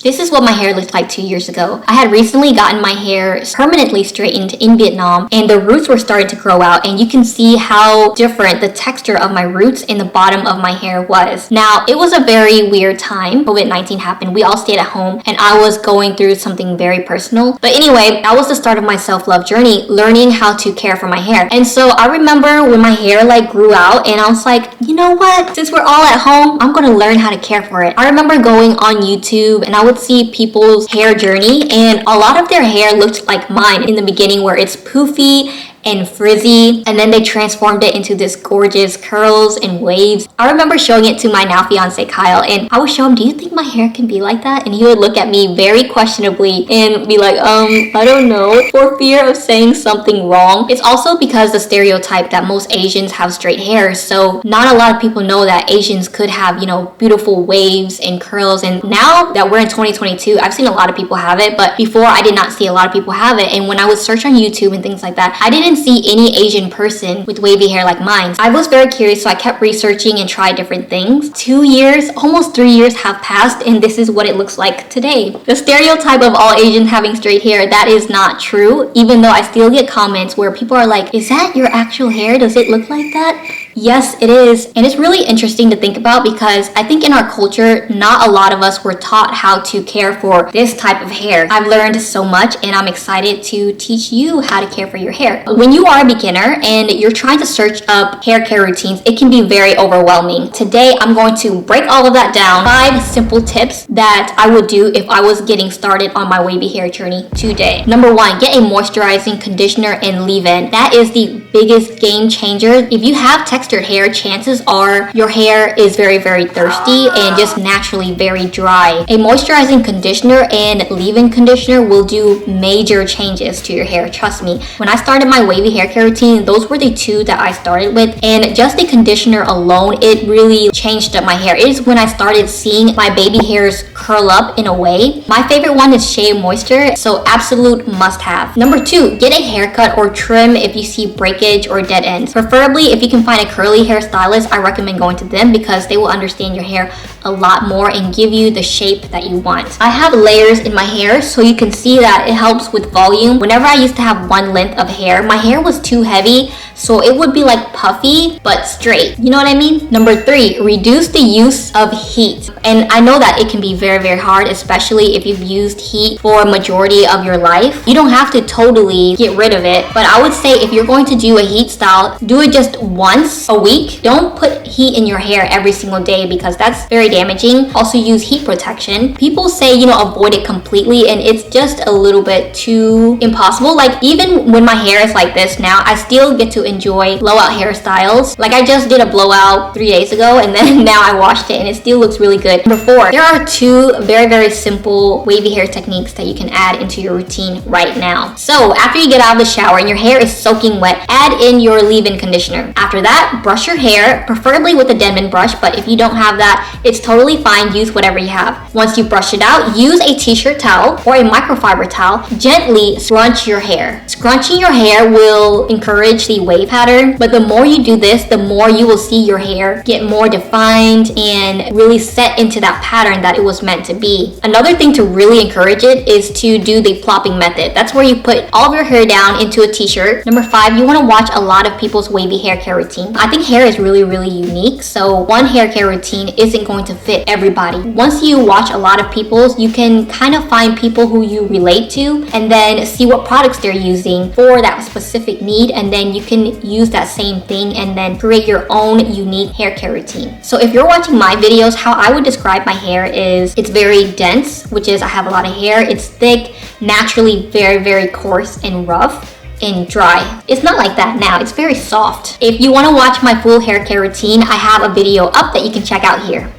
This is what my hair looked like 2 years ago. I had recently gotten my hair permanently straightened in Vietnam, and the roots were starting to grow out, and you can see how different the texture of my roots in the bottom of my hair was. Now, it was a very weird time. COVID-19 happened. We all stayed at home, and I was going through something very personal. But anyway, that was the start of my self-love journey, learning how to care for my hair. And so I remember when my hair grew out, and I was like, you know what? Since we're all at home, I'm gonna learn how to care for it. I remember going on YouTube, and I would see people's hair journey, and a lot of their hair looked like mine in the beginning, where it's poofy and frizzy, and then they transformed it into this gorgeous curls and waves. I remember showing it to my now fiance Kyle, and I would show him, do you think my hair can be like that? And he would look at me very questionably and be like, I don't know, for fear of saying something wrong. It's also because the stereotype that most Asians have straight hair, so not a lot of people know that Asians could have, beautiful waves and curls. And now that we're in 2022, I've seen a lot of people have it, but before I did not see a lot of people have it. And when I would search on YouTube and things like that, I didn't see any Asian person with wavy hair like mine. I was very curious, so I kept researching and tried different things. 2 years, almost 3 years have passed, and this is what it looks like today. The stereotype of all Asians having straight hair, that is not true, even though I still get comments where people are like, is that your actual hair? Does it look like that? Yes, it is. And it's really interesting to think about, because I think in our culture, not a lot of us were taught how to care for this type of hair. I've learned so much, and I'm excited to teach you how to care for your hair. When you are a beginner and you're trying to search up hair care routines, it can be very overwhelming. Today, I'm going to break all of that down. 5 simple tips that I would do if I was getting started on my wavy hair journey today. Number 1, get a moisturizing conditioner and leave-in. That is the biggest game changer. If you have textured hair, chances are your hair is very, very thirsty and just naturally very dry. A moisturizing conditioner and leave-in conditioner will do major changes to your hair. Trust me. When I started my wavy hair care routine, those were the 2 that I started with, and just the conditioner alone, it really changed up my hair. It is when I started seeing my baby hairs curl up in a way. My favorite one is Shea Moisture, so absolute must have. Number 2, get a haircut or trim if you see breakage or dead ends. Preferably, if you can find a curly hairstylist, I recommend going to them, because they will understand your hair a lot more and give you the shape that you want. I have layers in my hair, so you can see that it helps with volume. Whenever I used to have one length of hair, my hair was too heavy, so it would be puffy but straight. You know what I mean? Number 3, reduce the use of heat. And I know that it can be very, very hard, especially if you've used heat for a majority of your life. You don't have to totally get rid of it, but I would say if you're going to do a heat style, do it just once a week. Don't put heat in your hair every single day, because that's very damaging. Also, use heat protection. People say, avoid it completely, and it's just a little bit too impossible. Even when my hair is like this now, I still get to enjoy blowout hairstyles. I just did a blowout 3 days ago, and then now I washed it and it still looks really good. Number 4, there are 2 very, very simple wavy hair techniques that you can add into your routine right now. So after you get out of the shower and your hair is soaking wet, add in your leave-in conditioner. After that, brush your hair, preferably with a Denman brush, but if you don't have that, it's totally fine. Use whatever you have. Once you brush it out, use a t-shirt towel or a microfiber towel. Gently scrunch your hair. Scrunching your hair will encourage the wave pattern, but the more you do this, the more you will see your hair get more defined and really set into that pattern that it was meant to be. Another thing to really encourage it is to do the plopping method. That's where you put all of your hair down into a t-shirt. Number 5, you want to watch a lot of people's wavy hair care routine. I think hair is really, really unique, so one hair care routine isn't going to fit everybody. Once you watch a lot of people's, you can kind of find people who you relate to, and then see what products they're using for that specific need, and then you can use that same thing and then create your own unique hair care routine. So if you're watching my videos, how I would describe my hair is it's very dense, which is I have a lot of hair. It's thick, naturally very, very coarse and rough and dry. It's not like that now. It's very soft. If you want to watch my full hair care routine, I have a video up that you can check out here.